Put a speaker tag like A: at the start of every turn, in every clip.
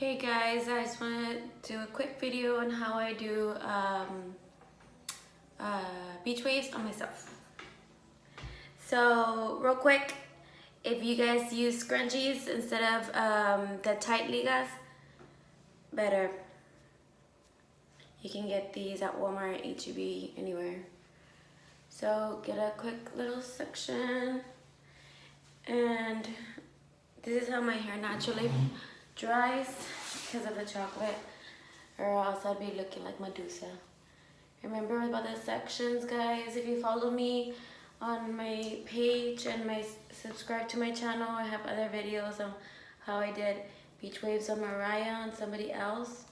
A: Hey guys, I just want to do a quick video on how I do beach waves on myself. So real quick, if you guys use scrunchies instead of the tight ligas, better. You can get these at Walmart, H-E-B, anywhere. So get a quick little section, and this is how my hair naturally dries because of the chocolate, or else I'd be looking like Medusa. Remember about the sections, guys. If you follow me on my page and subscribe to my channel, I have other videos on how I did beach waves on Mariah and somebody else.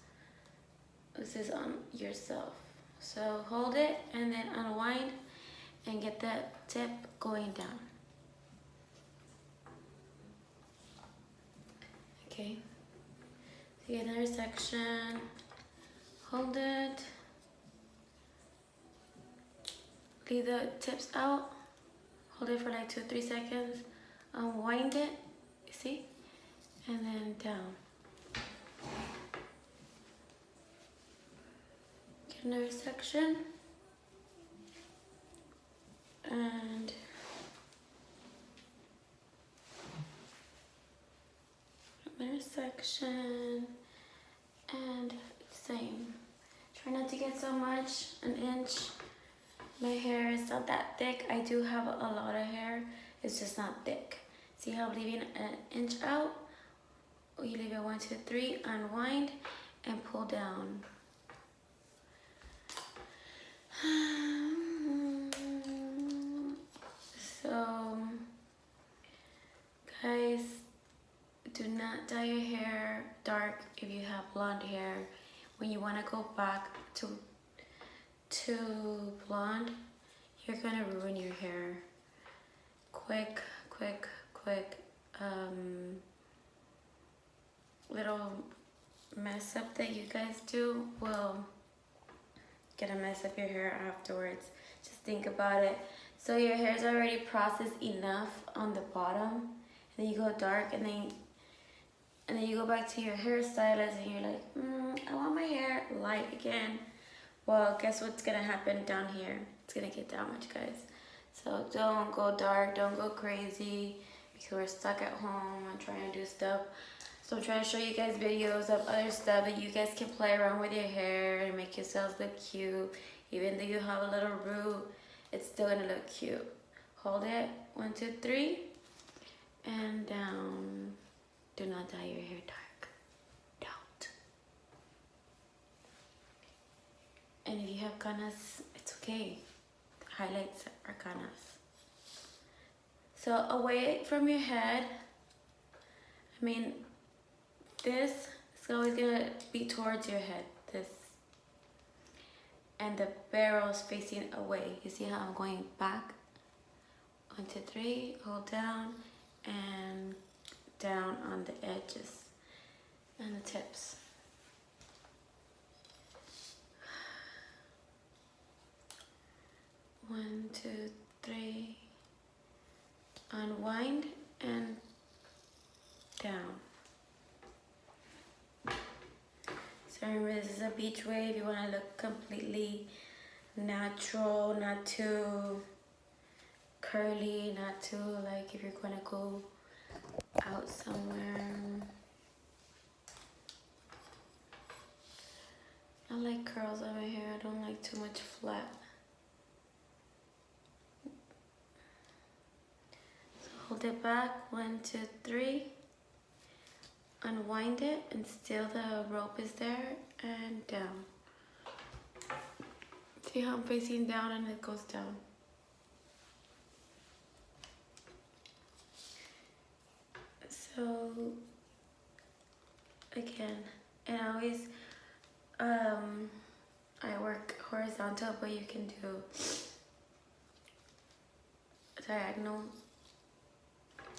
A: This is on yourself. So hold it and then unwind and get the tip going down. Okay. So get another section. Hold it. Leave the tips out. Hold it for like 2 or 3 seconds. Unwind it. You see? And then down. Get another section. And another section. And same. Try not to get so much, an inch. My hair is not that thick. I do have a lot of hair. It's just not thick. See how I'm leaving an inch out? You leave it 1, 2, 3, unwind, and pull down. So, guys, do not dye your hair dark if you have blonde hair. When you want to go back to blonde, you're gonna ruin your hair. Quick little mess up that you guys do will get a mess up your hair afterwards. Just think about it. So your hair's already processed enough on the bottom, and then you go dark, and then you go back to your hairstylist and you're like, I want my hair light again. Well, guess what's gonna happen down here? It's gonna get damaged, guys. So don't go dark, don't go crazy, because we're stuck at home and trying to do stuff. So I'm trying to show you guys videos of other stuff that you guys can play around with your hair and make yourselves look cute. Even though you have a little root, it's still gonna look cute. Hold it, 1, 2, 3, and down. Do not dye your hair dark. Don't. And if you have canas, it's okay. Highlights are canas. So away from your head, this is always gonna be towards your head, this. And the barrel's facing away. You see how I'm going back? 1, 2, 3, hold down, and down on the edges and the tips. One, 2, 3, unwind and down. So remember, this is a beach wave. You want to look completely natural, not too curly, not too like if you're going to go out somewhere. I like curls on my hair. I don't like too much flat. So hold it back, 1, 2, 3. Unwind it, and still the rope is there, and down. See how I'm facing down and it goes down. So again, and always I work horizontal, but you can do diagonal,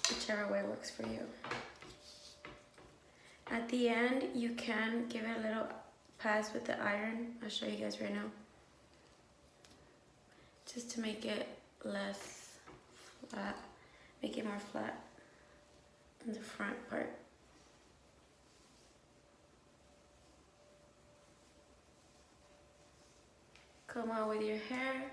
A: whichever way works for you. At the end, you can give it a little pass with the iron. I'll show you guys right now, just to make it less flat, make it more flat in the front part. come out with your hair.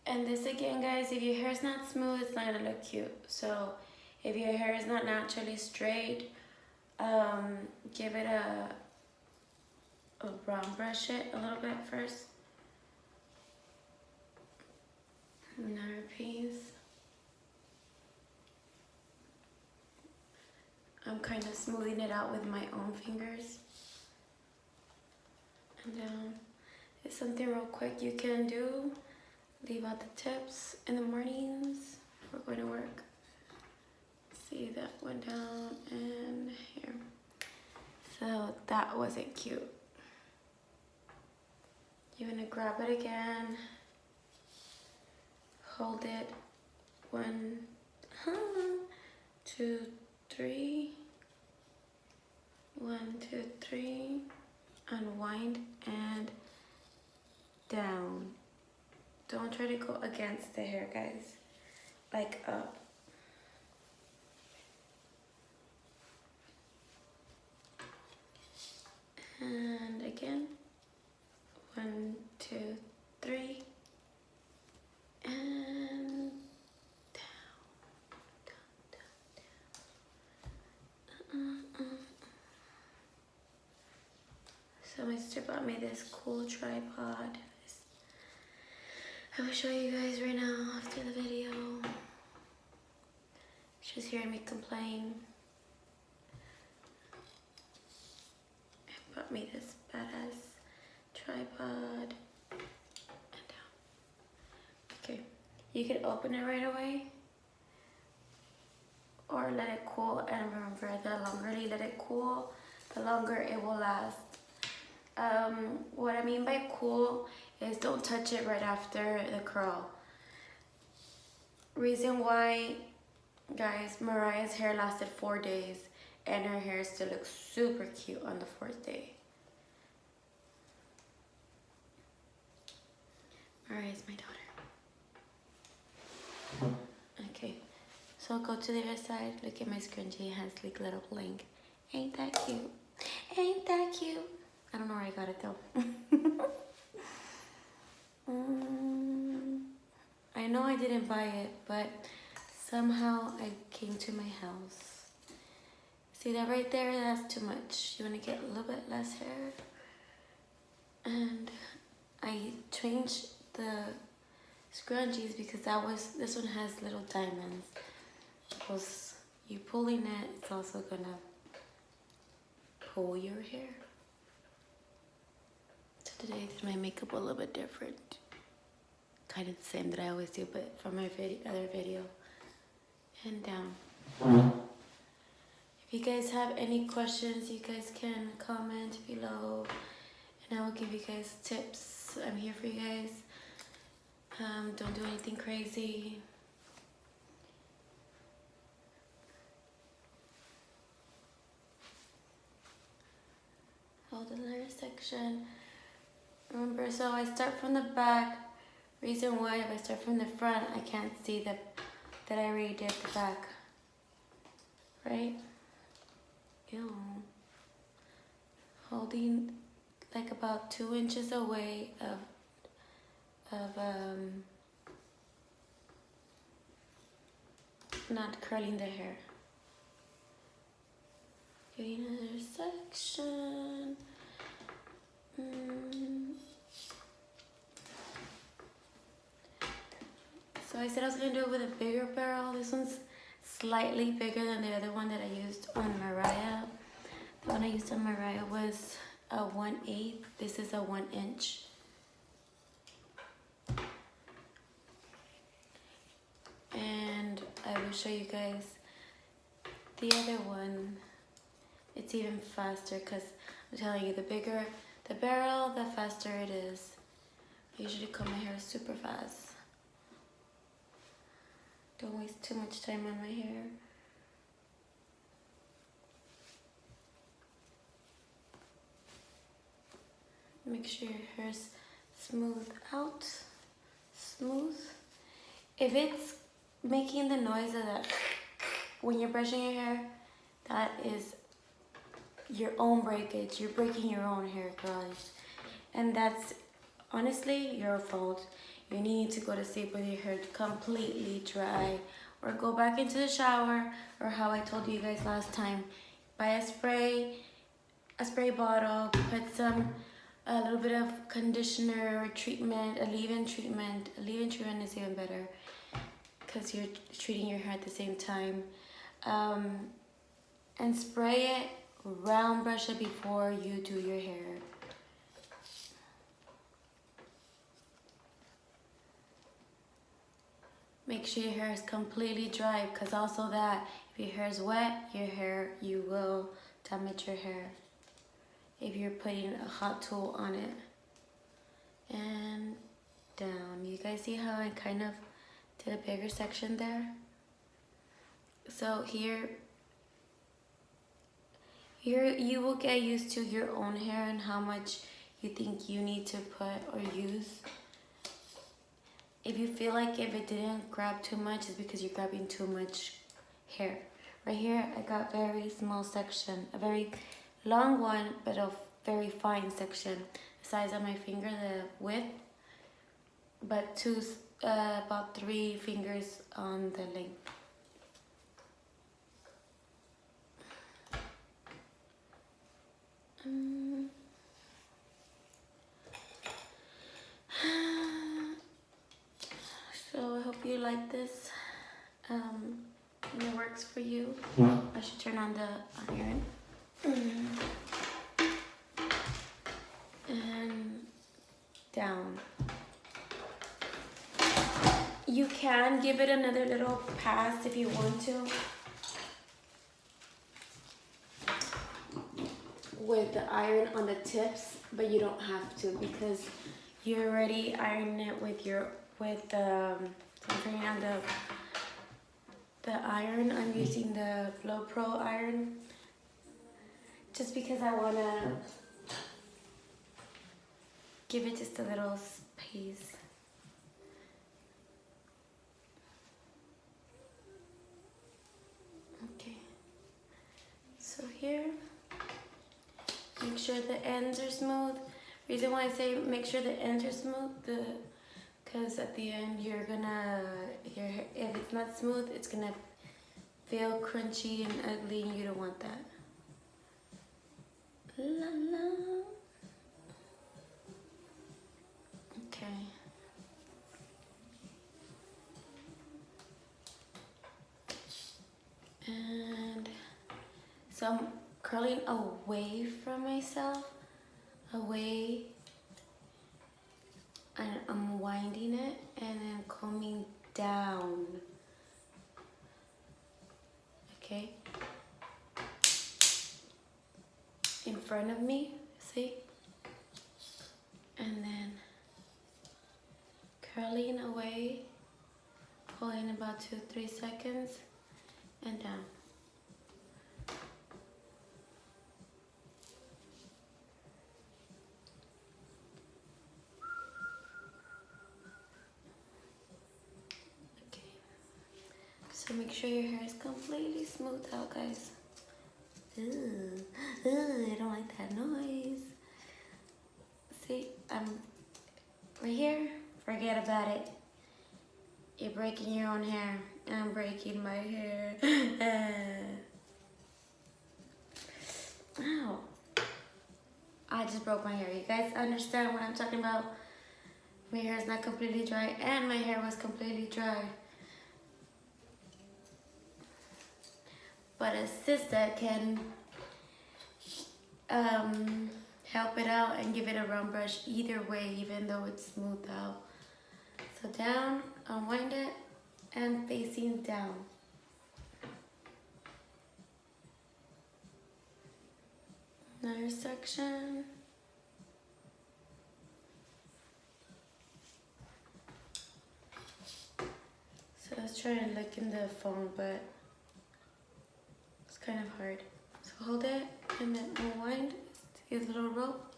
A: And this again, guys, if your hair is not smooth, it's not gonna look cute. So if your hair is not naturally straight, give it a brown brush it a little bit first. Another piece. I'm kind of smoothing it out with my own fingers. And down. It's something real quick you can do. Leave out the tips in the mornings. We're going to work. See, that went down and here. So that wasn't cute. You're gonna grab it again. Hold it. 1, 2, 3. 1, 2, 3. Unwind and down. Don't try to go against the hair, guys. Like up. And again. 1, 2, 3. And down. So my sister bought me this cool tripod. I will show you guys right now after the video. She's hearing me complain. Bought me this badass tripod. And down. Okay, you can open it right away or let it cool, and remember, the longer you let it cool, the longer it will last. What I mean by cool is don't touch it right after the curl. Reason why, guys, Mariah's hair lasted 4 days and her hair still looks super cute on the 4th day. Mariah's my daughter. Okay, so go to the other side. Look at my scrunchie, it has like little bling. Ain't that cute? Ain't that cute? I don't know where I got it though. I know I didn't buy it, but somehow I came to my house. See that right there? That's too much. You want to get a little bit less hair. And I changed the scrunchies because this one has little diamonds. Because you pulling it, it's also gonna pull your hair. So today I did my makeup a little bit different. Kind of the same that I always do, but from my other video. And down. If you guys have any questions, you guys can comment below and I will give you guys tips. I'm here for you guys. Don't do anything crazy. Hold the layer section. Remember, so I start from the back. Reason why, if I start from the front, I can't see that I already did the back. Right? Ew. Holding like about 2 inches away of not curling the hair. Getting another section. So I said I was gonna do it with a bigger barrel. This one's slightly bigger than the other one that I used on Mariah. The one I used on Mariah was a 1/8. This is a 1 inch. And I will show you guys the other one. It's even faster because I'm telling you, the bigger the barrel, the faster it is. I usually comb my hair super fast. Don't waste too much time on my hair. Make sure your hair's smooth out. Smooth. If it's making the noise of that when you're brushing your hair, that is your own breakage. You're breaking your own hair, guys. And that's honestly your fault. You need to go to sleep with your hair completely dry, or go back into the shower, or how I told you guys last time, buy a spray bottle, put a little bit of conditioner or treatment, a leave-in treatment. A leave-in treatment is even better because you're treating your hair at the same time. And spray it, round brush it before you do your hair. Make sure your hair is completely dry, because also that if your hair is wet, you will damage your hair if you're putting a hot tool on it. And down. You guys see how I kind of did a bigger section there? So here you will get used to your own hair and how much you think you need to put or use. If you feel like if it didn't grab too much, it's because you're grabbing too much hair. Right here, I got very small section, a very long one, but a very fine section. The size of my finger, the width, but about 3 fingers on the length. So I hope you like this. And it works for you. I should turn on the iron. And down. You can give it another little pass if you want to, with the iron on the tips, but you don't have to because you already ironed it I'm turning on the iron. I'm using the Flow Pro iron just because I want to give it just a little space. Okay, so here, make sure the ends are smooth. Reason why I say make sure the ends are smooth, because at the end you're gonna, if it's not smooth, it's gonna feel crunchy and ugly, and you don't want that. La la. Okay. And so I'm curling away from myself, away, and I'm winding it and then combing down. Okay, in front of me, see? And then curling away, pulling about 2-3 seconds, and down. So make sure your hair is completely smooth out, guys. Ooh, I don't like that noise. See, I'm right here. Forget about it. You're breaking your own hair. I'm breaking my hair. Ow. I just broke my hair. You guys understand what I'm talking about? My hair is not completely dry, and my hair was completely dry. But a sister can help it out and give it a round brush either way, even though it's smoothed out. So down, unwind it, and facing down. Another section. So I was trying to look in the phone, but it's kind of hard. So hold it and then unwind, use a little rope,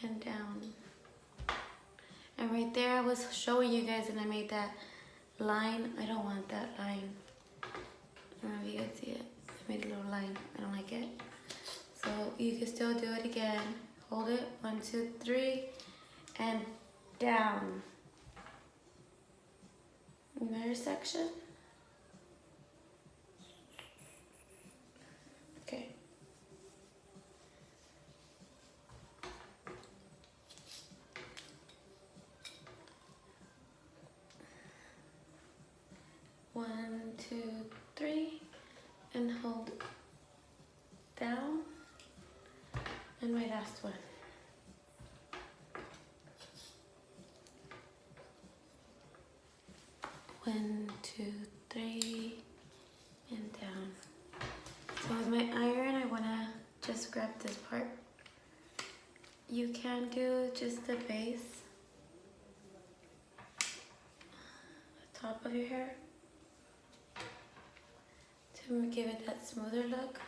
A: and down. And right there I was showing you guys and I made that line. I don't want that line. I don't know if you guys see it. I made a little line. I don't like it. So you can still do it again. hold it, 1, 2, 3, and down. Another section. Okay. One, 2, 3, and hold down. And my last one. One, 2, 3, and down. So with my iron, I wanna just grab this part. You can do just the base, the top of your hair, to give it that smoother look.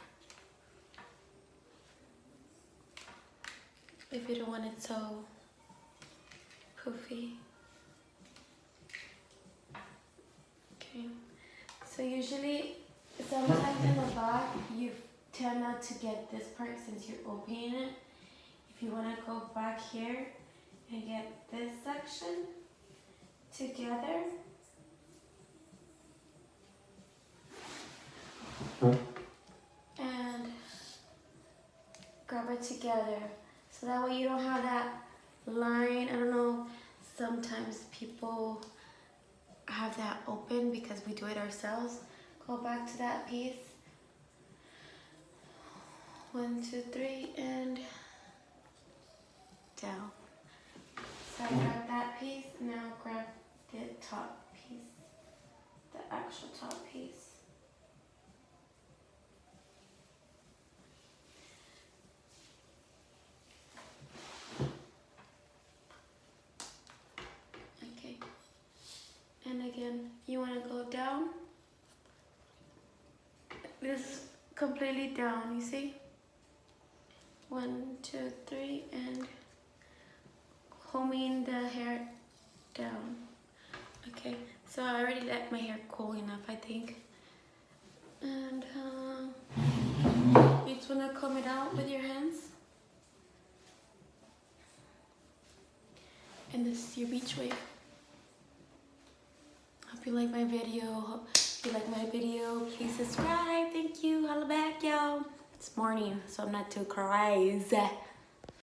A: If you don't want it so poofy. Okay, so usually, sometimes in the back, you tend not to get this part since you're opening it. If you want to go back here and get this section together, and grab it together, so that way you don't have that line. I don't know, sometimes people have that open because we do it ourselves. Go back to that piece. 1, 2, 3, and down. So I grab that piece, now grab the top piece, the actual top piece. Okay, and again, you want to go down. This is completely down, you see? 1, 2, 3, and combing the hair down. Okay, so I already let my hair cool enough, I think. And you just want to comb it out with your hands. And this is your beach wave. Hope you like my video. If you like my video, please subscribe. Thank you. Holla back, y'all. It's morning, so I'm not too crazy.